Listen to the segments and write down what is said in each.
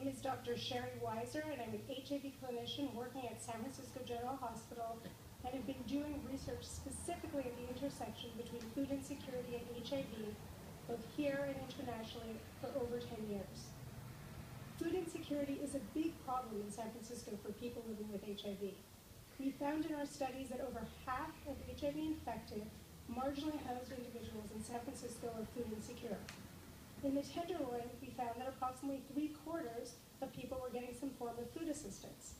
is Dr. Sheri Weiser, and I'm an HIV clinician working at San Francisco General Hospital, and have been doing research specifically at the intersection between food insecurity and HIV, both here and internationally, for over 10 years. Food insecurity is a big problem in San Francisco for people living with HIV. We found in our studies that over half of HIV-infected, marginally housed individuals in San Francisco are food insecure. In the Tenderloin, we found that approximately 3/4 of people were getting some form of food assistance.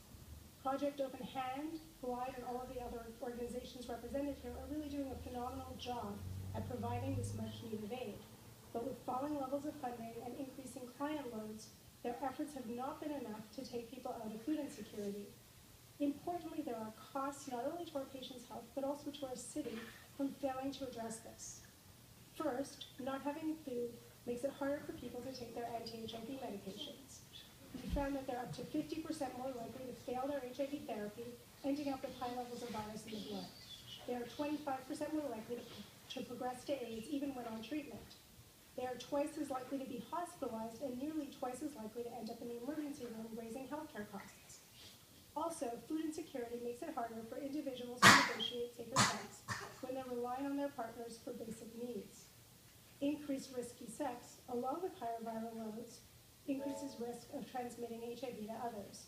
Project Open Hand, Glide, and all of the other organizations represented here are really doing a phenomenal job at providing this much-needed aid. But with falling levels of funding and increasing client loads, their efforts have not been enough to take people out of food insecurity. Importantly, there are costs not only to our patients' health, but also to our city from failing to address this. First, not having food makes it harder for people to take their anti-HIV medications. We found that they're up to 50% more likely to fail their HIV therapy, ending up with high levels of virus in the blood. They are 25% more likely to progress to AIDS even when on treatment. They are twice as likely to be hospitalized and nearly twice as likely to end up in the emergency room, raising healthcare costs. Also, food insecurity makes it harder for individuals to negotiate safer sex when they're relying on their partners for basic needs. Increased risky sex, along with higher viral loads, increases risk of transmitting HIV to others.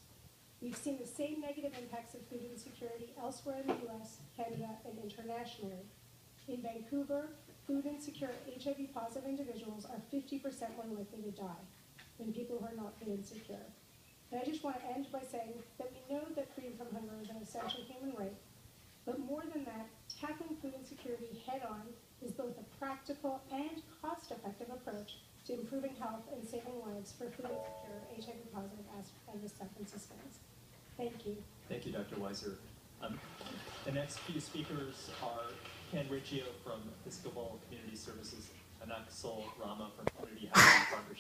We've seen the same negative impacts of food insecurity elsewhere in the US, Canada, and internationally. In Vancouver, food insecure HIV-positive individuals are 50% more likely to die than people who are not food insecure. And I just want to end by saying that we know that freedom from hunger is an essential human right, but more than that, tackling food insecurity head-on is both a practical and cost-effective approach to improving health and saving lives for food insecure HIV-positive and San Franciscans. Thank you. Thank you, Dr. Weiser. The next few speakers are Ken Riccio from Episcopal Community Services, Anak Sol Rama from Community Housing Partnership.